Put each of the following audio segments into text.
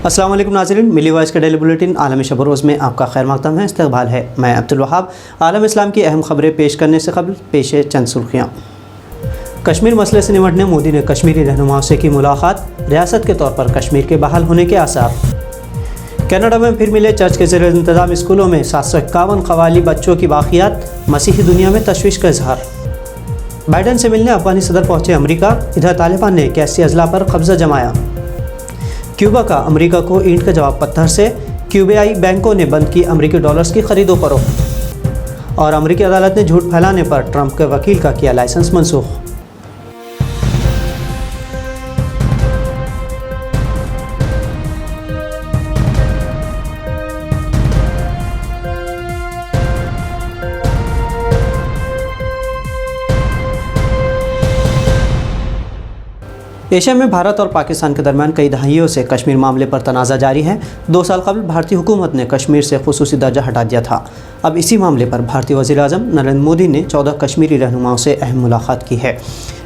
अस्सलाम वालेकुम नाज़रीन, मिली वॉइस का डेली बुलेटिन आलमी शब रोज़ में आपका खैर मक़दम है। इस्तक़बाल है, मैं अब्दुल वहाब। आलम इस्लाम की अहम खबरें पेश करने से कबल पेश है चंद सुर्खियाँ। कश्मीर मसले से निपटने मोदी ने कश्मीरी रहनुमाओं से की मुलाकात, रियासत के तौर पर कश्मीर के बहाल होने के आसार। कनाडा में फिर मिले चर्च के ज़ेर इंतज़ाम स्कूलों में 751 क़वाली बच्चों की बाक़ियात, मसीही दुनिया में तशवीश का इजहार। बाइडन से मिलने अफ़गानी सदर पहुँचे अमरीका, इधर तालिबान ने 81 अजला पर कब्ज़ा जमाया। क्यूबा का अमेरिका को ईंट का जवाब पत्थर से, क्यूबाई बैंकों ने बंद की अमेरिकी डॉलर्स की खरीदो फरोख्त। और अमेरिकी अदालत ने झूठ फैलाने पर ट्रंप के वकील का किया लाइसेंस मनसूख। एशिया में भारत और पाकिस्तान के दरमियान कई दहाइयों से कश्मीर मामले पर तनाज़ा जारी है। 2 साल कबल भारतीय हुकूमत ने कश्मीर से खुसूसी दर्जा हटा दिया था। अब इसी मामले पर भारतीय वज़ीर आज़म नरेंद्र मोदी ने 14 कश्मीरी रहनुमाओं से अहम मुलाकात की है।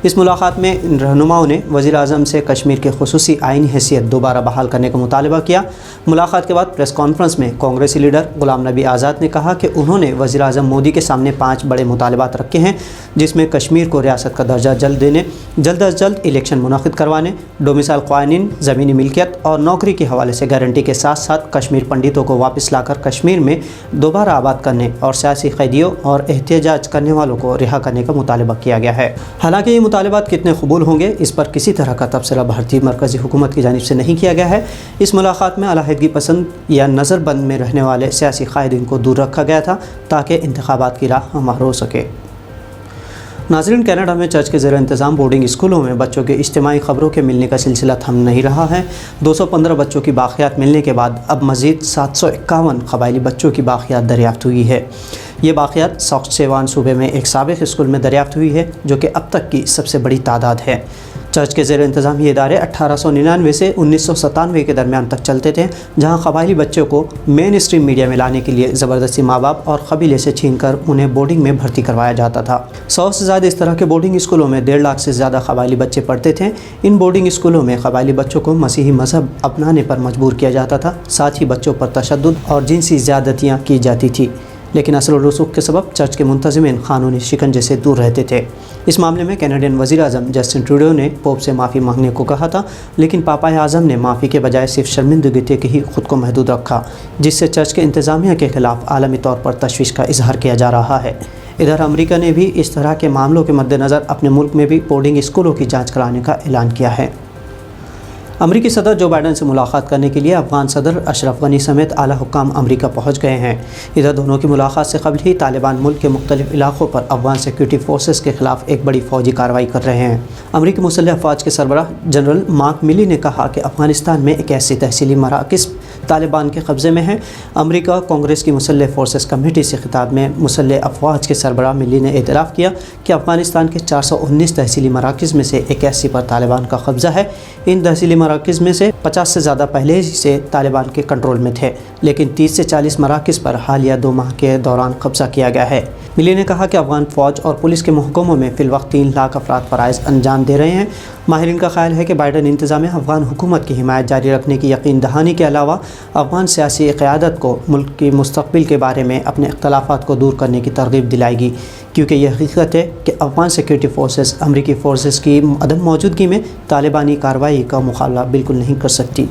इस मुलाकात में इन रहनुमाओं ने वज़ीर आज़म से कश्मीर के खुसूसी आइनी हैसियत दोबारा बहाल करने का मुतालबा किया। मुलाकात के बाद प्रेस कॉन्फ्रेंस में कांग्रेसी लीडर गुलाम नबी आज़ाद ने कहा कि उन्होंने वज़ीर आज़म मोदी के सामने 5 बड़े मुतालबात रखे हैं, जिसमें कश्मीर को रियासत का दर्जा जल्द देने, जल्द अज जल्द इलेक्शन मुनक़िद करवाने, डोमिसाइल क़वानीन, ज़मीनी मिल्कियत और नौकरी के हवाले से गारंटी के साथ साथ कश्मीर पंडितों को वापस लाकर कश्मीर में दोबारा आबाद करने और सियासी कैदियों और एहतजाज करने वालों को रिहा करने का मुतालबा किया गया है। हालांकि ये मुतालबात कितने कबूल होंगे, इस पर किसी तरह का तबसरा भारतीय मरकज़ी हुकूमत की जानिब से नहीं किया गया है। इस मुलाकात में अलहदगी पसंद या नज़रबंद में रहने वाले सियासी कायदीन को दूर रखा गया था ताकि इंतखाबात की राह हमवार हो सके। नाज़रीन, कनाडा में चर्च के ज़ेर इंतज़ाम बोर्डिंग स्कूलों में बच्चों के इज्तिमाई ख़बरों के मिलने का सिलसिला थम नहीं रहा है। 215 बच्चों की बाक़ियात मिलने के बाद अब मज़ीद 751 क़बायली बच्चों की बाक़ियात दरियाफ़्त हुई है। ये बाक़ियात साउथ शेवान सूबे में एक साबिक़ स्कूल में दरियाफ़्त हुई है, जो कि अब तक की सबसे बड़ी तादाद है। चर्च के ज़ेर इंतज़ाम ये इदारे 1899 से 1997 के दरमियान तक चलते थे, जहाँ क़बायली बच्चों को मेन स्ट्रीम मीडिया में लाने के लिए ज़बरदस्ती माँ बाप और कबीले से छीन कर उन्हें बोर्डिंग में भर्ती करवाया जाता था। 100 से ज़्यादा इस तरह के बोर्डिंग स्कूलों में 1.5 लाख से ज़्यादा क़बायली बच्चे पढ़ते थे। इन बोर्डिंग स्कूलों में क़बायली बच्चों को मसीही मज़हब अपनाने पर मजबूर किया जाता था, साथ ही बच्चों पर तशद्दुद और जिनसी ज़्यादतियाँ की जाती थी। लेकिन असल रसूख के सबब चर्च के मुंतज़िमीन क़ानूनी शिकंजे से दूर रहते थे। इस मामले में कैनेडियन वज़ीर आज़म जस्टिन ट्रूडो ने पोप से माफ़ी मांगने को कहा था, लेकिन पापा आज़म ने माफ़ी के बजाय सिर्फ शर्मिंदगी तक ही खुद को महदूद रखा, जिससे चर्च के इंतज़ामिया के ख़िलाफ़ आलमी तौर पर तशवीश का इजहार किया जा रहा है। इधर अमेरिका ने भी इस तरह के मामलों के मद्देनज़र अपने मुल्क में भी बोर्डिंग स्कूलों की जाँच कराने का ऐलान किया है। अमरीकी सदर जो बाइडन से मुलाकात करने के लिए अफ़गान सदर अशरफ गनी समेत आला हुक्काम अमरीका पहुँच गए हैं। इधर दोनों की मुलाकात से कबल ही तालिबान मुल्क के मुख्तलिफ इलाक़ों पर अफ़गान सिक्योरिटी फोर्सेस के ख़िलाफ़ एक बड़ी फ़ौजी कार्रवाई कर रहे हैं। अमरीकी मुसल्लह अफ़वाज के सरबराह जनरल मार्क मिली ने कहा कि अफ़गानिस्तान में 81 तहसीली मराकज़ तालिबान के कब्ज़े में हैं। अमरीका कांग्रेस की मुसल्लह फोर्सेस कमेटी से खिताब में मुसल्लह अफ़वाज के सरबराह मिली ने एतराफ़ किया कि अफ़गानिस्तान के 419 तहसीली मराकज़ में से 81 पर तालिबान का कब्ज़ा है। इन तहसीली मराकज़ में से 50 से ज़्यादा पहले ही से तालिबान के कंट्रोल में थे, लेकिन 30 से 40 मराकज़ पर हालिया 2 माह के दौरान कब्ज़ा किया गया है। मिली ने कहा कि अफ़गान फ़ौज और पुलिस के महकमों में फ़िलवक्त 3 लाख अफराद फ़राइज़ अंजाम दे रहे हैं। माहिरीन का ख्याल है कि बाइडन इंतज़ामिया अफ़गान हुकूमत की हिमायत जारी रखने की यकीन दहानी के अलावा अफ़गान सियासी क़यादत को मुल्क की मुस्तक़बिल के बारे में अपने इख्तलाफ़ात को दूर करने की तरग़ीब दिलाएगी, क्योंकि यह हकीकत है कि अफ़गान सिक्योरिटी फोर्सेस अमरीकी फोर्सेस की अदम मौजूदगी में तालिबानी कार्रवाई का मुकाबला बिल्कुल नहीं कर सकती।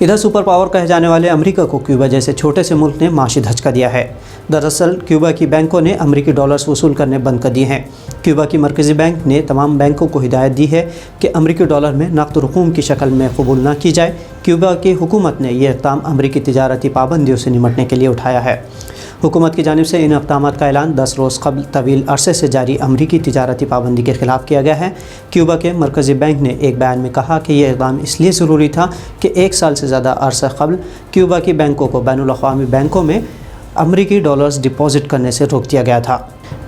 इधर सुपर पावर कहे जाने वाले अमेरिका को क्यूबा जैसे छोटे से मुल्क ने माशी धचका दिया है। दरअसल क्यूबा की बैंकों ने अमेरिकी डॉलर्स वसूल करने बंद कर दिए हैं। क्यूबा की मरकज़ी बैंक ने तमाम बैंकों को हिदायत दी है कि अमेरिकी डॉलर में नक़द रकूम की शक्ल में कबूल न की जाए। क्यूबा की हुकूमत ने यह इक़दाम अमेरिकी तिजारती पाबंदियों से निमटने के लिए उठाया है। हुकूमत की जानिब से इन इक़दामात का ऐलान 10 रोज़ कबल तवील अरसे से जारी अमरीकी तिजारती पाबंदी के ख़िलाफ़ किया गया है। क्यूबा के मरकज़ी बैंक ने एक बयान में कहा कि यह इक़दाम इसलिए ज़रूरी था कि 1 साल से ज़्यादा अरसा कबल क्यूबा की बैंकों को बैनुल अक़वामी बैंकों में अमरीकी डॉलर्स डिपॉज़िट करने से रोक दिया गया था।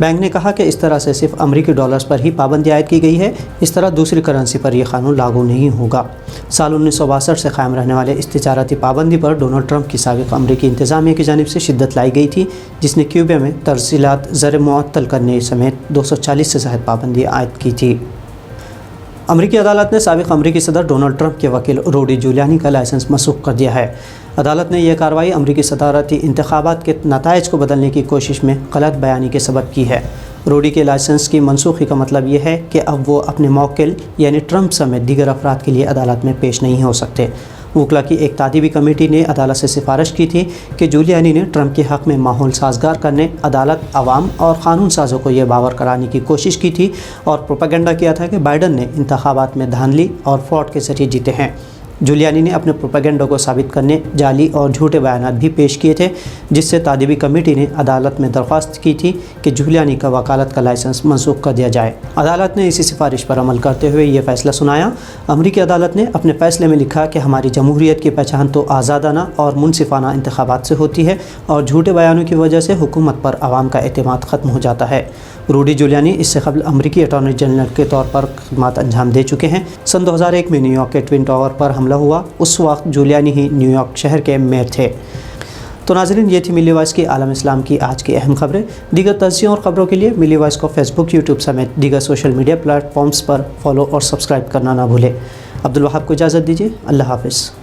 बैंक ने कहा कि इस तरह से सिर्फ अमरीकी डॉलर्स पर ही पाबंदी आयद की गई है, इस तरह दूसरी करेंसी पर यह कानून लागू नहीं होगा। साल 1962 से कायम रहने वाले इस तिजारती पाबंदी पर डोनाल्ड ट्रंप की साबिक़ अमरीकी इंतज़ामिया की जानिब से शिद्दत लाई गई थी, जिसने क्यूबा में तरसीलात ज़र मुअत्तल करने समेत 240 से ज़ायद पाबंदी आयद की थी। अमरीकी अदालत ने साबिक अमरीकी सदर डोनाल्ड ट्रंप के वकील रूडी जूलियानी का लाइसेंस मनसूख कर दिया है। अदालत ने यह कार्रवाई अमरीकी सदारती इंतखाबात के नताइज को बदलने की कोशिश में गलत बयानी के सबब की है। रूडी के लाइसेंस की मनसूखी का मतलब यह है कि अब वो अपने मौकिल यानी ट्रंप समेत दीगर अफराद के लिए अदालत में पेश नहीं हो सकते। वकला की एक तादीबी कमेटी ने अदालत से सिफारिश की थी कि जूलियानी ने ट्रंप के हक़ में माहौल साजगार करने, अदालत, अवाम और क़ानून साज़ों को यह बावर कराने की कोशिश की थी और प्रोपेगेंडा किया था कि बाइडन ने इंतखाबात में धांधली और फ्रॉड के ज़रिए जीते हैं। जूलियानी ने अपने प्रोपेगेंडा को साबित करने जाली और झूठे बयानात भी पेश किए थे, जिससे तादीबी कमेटी ने अदालत में दरख्वास्त की थी कि जूलियानी का वकालत का लाइसेंस मनसूख कर दिया जाए। अदालत ने इसी सिफारिश पर अमल करते हुए ये फ़ैसला सुनाया। अमरीकी अदालत ने अपने फ़ैसले में लिखा कि हमारी जमहूरियत की पहचान तो आज़ादाना और मुनसिफाना इंतखाबात से होती है और झूठे बयानों की वजह से हुकूमत पर आवाम का एतमाद ख़त्म हो जाता है। रूडी जूलियानी इससे कबल अमरीकी अटॉर्नी जनरल के तौर पर खिदमत अंजाम दे चुके हैं। सन 2001 में न्यूयॉर्क के ट्विन टावर पर हमला हुआ, उस वक्त जूलियानी ही न्यूयॉर्क शहर के मेयर थे। तो नाज़रीन, ये थी मिली वॉइस की आलम इस्लाम की आज की अहम खबरें। दीगर तज़्ज़ियों और ख़बरों के लिए मिली वॉइस को फेसबुक, यूट्यूब समेत दीगर सोशल मीडिया प्लेटफॉर्म्स पर फॉलो और सब्सक्राइब करना ना भूलें। अब्दुल वहाब को इजाज़त दीजिए। अल्लाह हाफ़िज़।